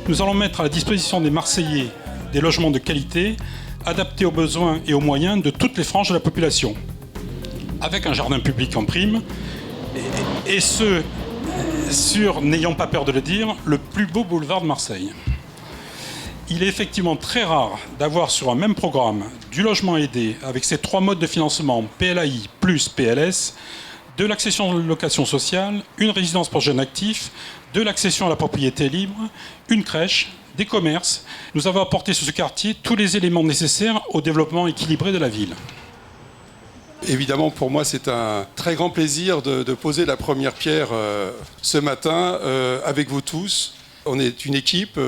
Nous allons mettre à la disposition des Marseillais des logements de qualité, adaptés aux besoins et aux moyens de toutes les franges de la population, avec un jardin public en prime, et ce, sur, n'ayons pas peur de le dire, le plus beau boulevard de Marseille. Il est effectivement très rare d'avoir sur un même programme du logement aidé avec ses 3 modes de financement PLAI plus PLS, de l'accession à la location sociale, une résidence pour jeunes actifs, de l'accession à la propriété libre, une crèche, des commerces. Nous avons apporté sur ce quartier tous les éléments nécessaires au développement équilibré de la ville. Évidemment, pour moi, c'est un très grand plaisir de poser la première pierre ce matin avec vous tous. On est une équipe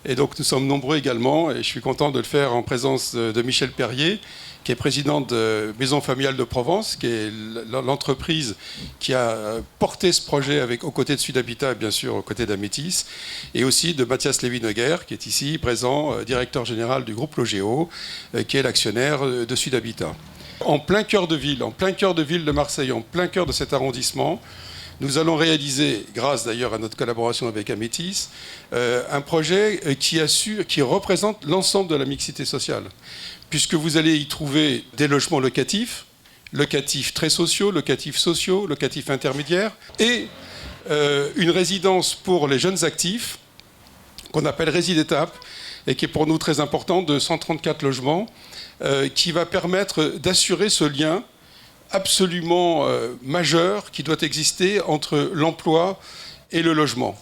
et donc nous sommes nombreux également et je suis content de le faire en présence de Michel Perrier, qui est président de Maison Familiale de Provence, qui est l'entreprise qui a porté ce projet aux côtés de Sud-Habitat et bien sûr aux côtés d'Amétis, et aussi de Mathias Lévy-Noguer, qui est ici présent, directeur général du groupe Logéo, qui est l'actionnaire de Sud-Habitat. En plein cœur de ville de Marseille, en plein cœur de cet arrondissement, nous allons réaliser, grâce d'ailleurs à notre collaboration avec Amétis, un projet qui représente l'ensemble de la mixité sociale, puisque vous allez y trouver des logements locatifs très sociaux, locatifs intermédiaires, et une résidence pour les jeunes actifs, qu'on appelle Résidétape, et qui est pour nous très important, de 134 logements, qui va permettre d'assurer ce lien absolument majeur qui doit exister entre l'emploi et le logement.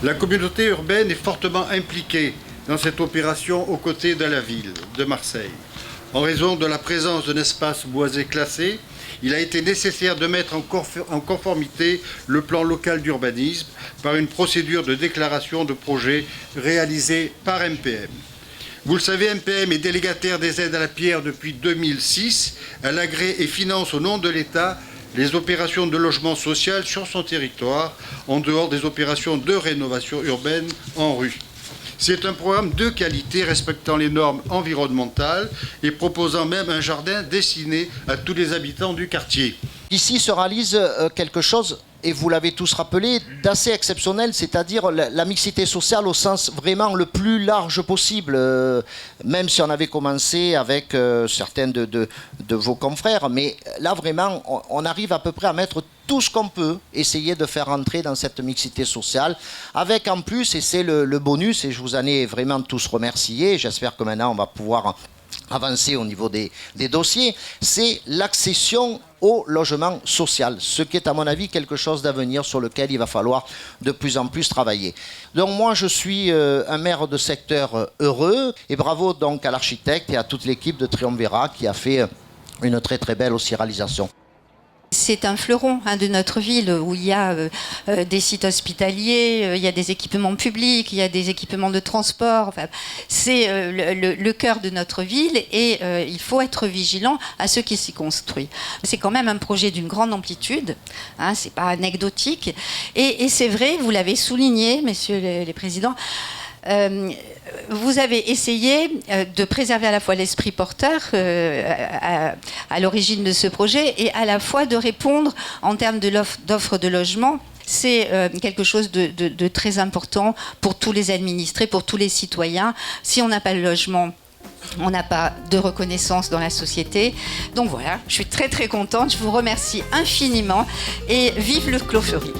La communauté urbaine est fortement impliquée dans cette opération aux côtés de la ville de Marseille. En raison de la présence d'un espace boisé classé, il a été nécessaire de mettre en conformité le plan local d'urbanisme par une procédure de déclaration de projet réalisée par MPM. Vous le savez, MPM est délégataire des aides à la pierre depuis 2006. Elle agrée et finance au nom de l'État les opérations de logement social sur son territoire, en dehors des opérations de rénovation urbaine en rue. C'est un programme de qualité respectant les normes environnementales et proposant même un jardin destiné à tous les habitants du quartier. Ici se réalise quelque chose, et vous l'avez tous rappelé, d'assez exceptionnel, c'est-à-dire la mixité sociale au sens vraiment le plus large possible, même si on avait commencé avec certains de vos confrères, mais là vraiment on arrive à peu près à mettre tout ce qu'on peut essayer de faire entrer dans cette mixité sociale, avec en plus, et c'est le bonus, et je vous en ai vraiment tous remerciés, j'espère que maintenant on va pouvoir avancer au niveau des dossiers, c'est l'accession au logement social, ce qui est à mon avis quelque chose d'avenir sur lequel il va falloir de plus en plus travailler. Donc moi je suis un maire de secteur heureux, et bravo donc à l'architecte et à toute l'équipe de Triumvirat qui a fait une très très belle aussi réalisation. C'est un fleuron de notre ville où il y a des sites hospitaliers, il y a des équipements publics, il y a des équipements de transport. Enfin, c'est le cœur de notre ville et il faut être vigilant à ce qui s'y construit. C'est quand même un projet d'une grande amplitude, c'est pas anecdotique. Et c'est vrai, vous l'avez souligné, messieurs les présidents, vous avez essayé de préserver à la fois l'esprit porteur à l'origine de ce projet et à la fois de répondre en termes d'offre de logement. C'est quelque chose de très important pour tous les administrés, pour tous les citoyens. Si on n'a pas le logement, on n'a pas de reconnaissance dans la société. Donc voilà, je suis très très contente, je vous remercie infiniment et vive le Clos Fleuri.